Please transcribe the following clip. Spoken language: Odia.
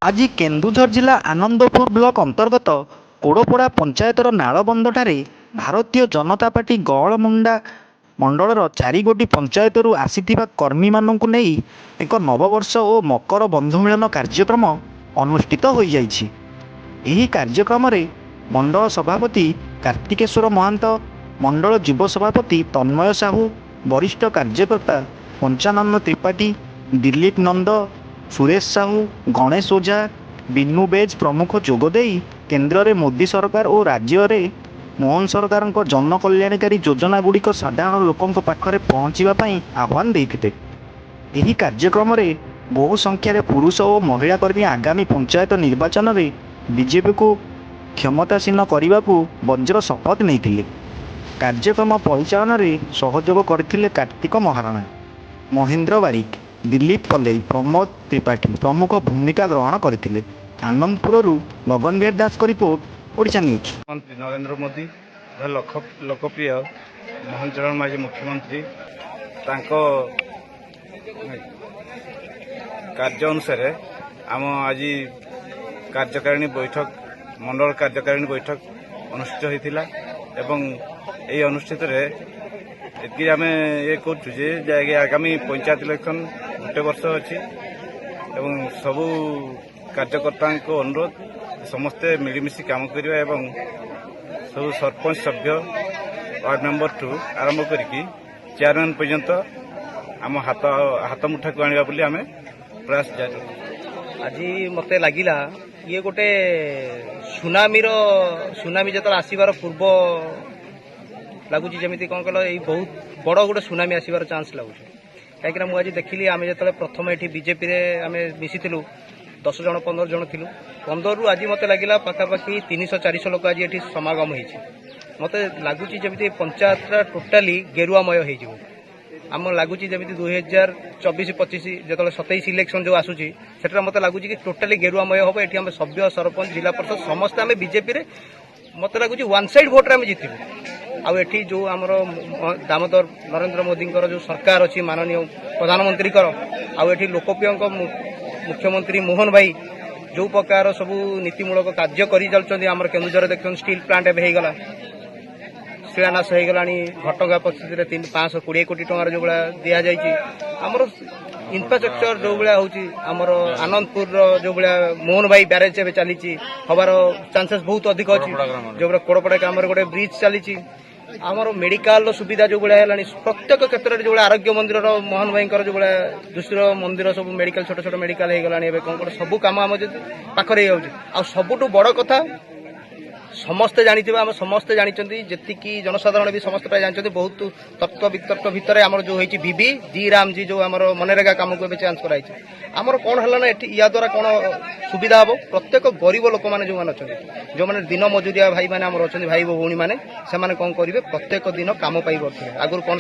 ଆଜି କେନ୍ଦୁଝର ଜିଲ୍ଲା ଆନନ୍ଦପୁର ବ୍ଲକ ଅନ୍ତର୍ଗତ କୋଡ଼ପଡ଼ା ପଞ୍ଚାୟତର ନାଳବନ୍ଧଠାରେ ଭାରତୀୟ ଜନତା ପାର୍ଟି ଗଅଳମୁଣ୍ଡା ମଣ୍ଡଳର 4ଗୋଟି ପଞ୍ଚାୟତରୁ ଆସିଥିବା କର୍ମୀମାନଙ୍କୁ ନେଇ ଏକ ନବବର୍ଷ ଓ ମକର ବନ୍ଧୁମିଳନ କାର୍ଯ୍ୟକ୍ରମ ଅନୁଷ୍ଠିତ ହୋଇଯାଇଛି। ଏହି କାର୍ଯ୍ୟକ୍ରମରେ ମଣ୍ଡଳ ସଭାପତି କାର୍ତ୍ତିକେଶ୍ୱର ମହାନ୍ତ, ମଣ୍ଡଳ ଯୁବ ସଭାପତି ତନ୍ମୟ ସାହୁ, ବରିଷ୍ଠ କାର୍ଯ୍ୟକର୍ତ୍ତା ପଞ୍ଚାନନ ତ୍ରିପାଠୀ, ଦିଲ୍ଲୀପ ନନ୍ଦ, ସୁରେଶ ସାହୁ, ଗଣେଶ ଓଝା, ବିନୁ ବେଜ ପ୍ରମୁଖ ଯୋଗଦେଇ କେନ୍ଦ୍ରରେ ମୋଦି ସରକାର ଓ ରାଜ୍ୟରେ ମୋହନ ସରକାରଙ୍କ ଜନକଲ୍ୟାଣକାରୀ ଯୋଜନାଗୁଡ଼ିକ ସାଧାରଣ ଲୋକଙ୍କ ପାଖରେ ପହଞ୍ଚିବା ପାଇଁ ଆହ୍ୱାନ ଦେଇଥିଲେ। ଏହି କାର୍ଯ୍ୟକ୍ରମରେ ବହୁ ସଂଖ୍ୟାରେ ପୁରୁଷ ଓ ମହିଳା କର୍ମୀ ଆଗାମୀ ପଞ୍ଚାୟତ ନିର୍ବାଚନରେ ବିଜେପିକୁ କ୍ଷମତାସୀନ କରିବାକୁ ବଜ୍ର ଶପଥ ନେଇଥିଲେ। କାର୍ଯ୍ୟକ୍ରମ ପରିଚାଳନାରେ ସହଯୋଗ କରିଥିଲେ କାର୍ତ୍ତିକ ମହାରଣା, ମହେନ୍ଦ୍ର ବାରିକ, ଦିଲ୍ଲୀପ କଲେଇ, ପ୍ରମୋଦ ତ୍ରିପାଠୀ ପ୍ରମୁଖ ଭୂମିକା ଗ୍ରହଣ କରିଥିଲେ। ଆନନ୍ଦପୁରରୁ ଗଗନ ବିହାର ଦାସଙ୍କ ରିପୋର୍ଟ, ଓଡ଼ିଶା ନ୍ୟୁଜ୍। ମୁଖ୍ୟମନ୍ତ୍ରୀ ନରେନ୍ଦ୍ର ମୋଦି ଲୋକପ୍ରିୟ ମୋହନ ଚରଣ ମାଝୀ ମୁଖ୍ୟମନ୍ତ୍ରୀ ତାଙ୍କ କାର୍ଯ୍ୟ ଅନୁସାରେ ଆମ ଆଜି କାର୍ଯ୍ୟକାରିଣୀ ବୈଠକ ମଣ୍ଡଳ କାର୍ଯ୍ୟକାରିଣୀ ବୈଠକ ଅନୁଷ୍ଠିତ ହୋଇଥିଲା ଏବଂ ଏହି ଅନୁଷ୍ଠିତରେ ଏତିକି ଆମେ କରୁଛୁ ଯେ ଆଗାମୀ ପଞ୍ଚାୟତ ଇଲେକ୍ସନ ଗୋଟେ ବର୍ଷ ଅଛି ଏବଂ ସବୁ କାର୍ଯ୍ୟକର୍ତ୍ତାଙ୍କ ଅନୁରୋଧ ସମସ୍ତେ ମିଳିମିଶି କାମ କରିବା ଏବଂ ସବୁ ସରପଞ୍ଚ ସଭ୍ୟ ୱାର୍ଡ ମେମ୍ବରଠୁ ଆରମ୍ଭ କରିକି ଚେୟାରମ୍ୟାନ୍ ପର୍ଯ୍ୟନ୍ତ ଆମ ହାତ ମୁଠାକୁ ଆଣିବା ବୋଲି ଆମେ ପ୍ରୟାସ ଜାରି ରଖିଛୁ। ଆଜି ମୋତେ ଲାଗିଲା ଇଏ ଗୋଟେ ସୁନାମି ଯେତେବେଳେ ଆସିବାର ପୂର୍ବ ଲାଗୁଛି, ଯେମିତି କ'ଣ କହିଲ ଏଇ ବହୁତ ବଡ଼ ଗୋଟେ ସୁନାମି ଆସିବାର ଚାନ୍ସ ଲାଗୁଛି। କାହିଁକିନା ମୁଁ ଆଜି ଦେଖିଲି ଆମେ ଯେତେବେଳେ ପ୍ରଥମେ ଏଠି ବିଜେପିରେ ଆମେ ମିଶିଥିଲୁ 10 ଜଣ 15 ଜଣ ଥିଲୁ, 15ରୁ ଆଜି ମୋତେ ଲାଗିଲା ପାଖାପାଖି 300-400 ଲୋକ ଆଜି ଏଠି ସମାଗମ ହେଇଛି। ମୋତେ ଲାଗୁଛି ଯେମିତି ପଞ୍ଚାୟତଟା ଟୋଟାଲି ଗେରୁଆମୟ ହେଇଯିବ। ଆମର ଲାଗୁଛି ଯେମିତି 2024-25 ଯେତେବେଳେ 27 ଇଲେକ୍ସନ ଯେଉଁ ଆସୁଛି ସେଟା ମୋତେ ଲାଗୁଛି କି ଟୋଟାଲି ଗେରୁଆମୟ ହେବ। ଏଠି ଆମେ ସଭ୍ୟ, ସରପଞ୍ଚ, ଜିଲ୍ଲା ପରିଷଦ ସମସ୍ତେ ଆମେ ବିଜେପିରେ ମୋତେ ଲାଗୁଛି ୱାନ୍ ସାଇଡ୍ ଭୋଟରେ ଆମେ ଜିତିବୁ। ଆଉ ଏଠି ଯେଉଁ ଆମର ଦାମୋଦର ନରେନ୍ଦ୍ର ମୋଦିଙ୍କର ଯେଉଁ ସରକାର ଅଛି, ମାନନୀୟ ପ୍ରଧାନମନ୍ତ୍ରୀଙ୍କର, ଆଉ ଏଠି ଲୋକପ୍ରିୟଙ୍କ ମୁଖ୍ୟମନ୍ତ୍ରୀ ମୋହନ ଭାଇ ଯେଉଁ ପ୍ରକାର ସବୁ ନୀତିମୂଳକ କାର୍ଯ୍ୟ କରି ଚାଲୁଛନ୍ତି। ଆମର କେନ୍ଦୁଝରରେ ଦେଖୁଛନ୍ତି ଷ୍ଟିଲ୍ ପ୍ଲାଣ୍ଟ ଏବେ ହେଇଗଲା, ଶିଳାନ୍ୟାସ ହେଇଗଲାଣି। ଘଟଗାଁ ପରିସ୍ଥିତିରେ 520 କୋଟି ଟଙ୍କାର ଯେଉଁଭଳିଆ ଦିଆଯାଇଛି। ଆମର ଇନଫ୍ରାଷ୍ଟ୍ରକ୍ଚର ଯେଉଁଭଳିଆ ହେଉଛି, ଆମର ଆନନ୍ଦପୁରର ଯେଉଁଭଳିଆ ମୋହନ ଭାଇ ବ୍ୟାରେଜ ଏବେ ଚାଲିଛି ହବାର ଚାନ୍ସେସ୍ ବହୁତ ଅଧିକ ଅଛି। ଯେଉଁଭଳିଆ କୋଡ଼ପଡ଼ା ଗ୍ରାମରେ ଗୋଟେ ବ୍ରିଜ ଚାଲିଛି। ଆମର ମେଡିକାଲର ସୁବିଧା ଯେଉଁଭଳିଆ ହେଲାଣି, ପ୍ରତ୍ୟେକ କ୍ଷେତ୍ରରେ ଯେଉଁଭଳିଆ ଆରୋଗ୍ୟ ମନ୍ଦିରର ମୋହନ ଭାଇଙ୍କର ଯେଉଁଭଳିଆ ଦୁସର ମନ୍ଦିର ସବୁ ମେଡିକାଲ, ଛୋଟ ଛୋଟ ମେଡିକାଲ ହେଇଗଲାଣି। ଏବେ କ'ଣ କ'ଣ ସବୁ କାମ ଆମ ପାଖରେ ହେଇଯାଉଛି। ଆଉ ସବୁଠୁ ବଡ଼ କଥା ସମସ୍ତେ ଜାଣିଥିବେ, ଆମେ ସମସ୍ତେ ଜାଣିଛନ୍ତି, ଯେତିକି ଜନସାଧାରଣ ବି ସମସ୍ତେ ପ୍ରାୟ ଜାଣିଛନ୍ତି, ବହୁତ ତର୍କ ବିତର୍କ ଭିତରେ ଆମର ଯେଉଁ ହେଇଛି ଜି ରାମଜି ଯେଉଁ ଆମର ମନରେଗା କାମକୁ ଏବେ ଚାନ୍ସ କରାଯାଇଛି। ଆମର କ'ଣ ହେଲା ନା ଏଠି ୟା ଦ୍ୱାରା କ'ଣ ସୁବିଧା ହେବ, ପ୍ରତ୍ୟେକ ଗରିବ ଲୋକମାନେ ଯେଉଁମାନେ ଅଛନ୍ତି, ଯେଉଁମାନେ ଦିନ ମଜୁରିଆ ଭାଇମାନେ ଆମର ଅଛନ୍ତି, ଭାଇ ଭଉଣୀମାନେ, ସେମାନେ କ'ଣ କରିବେ, ପ୍ରତ୍ୟେକ ଦିନ କାମ ପାଇପାରୁଥିବେ। ଆଗରୁ କ'ଣ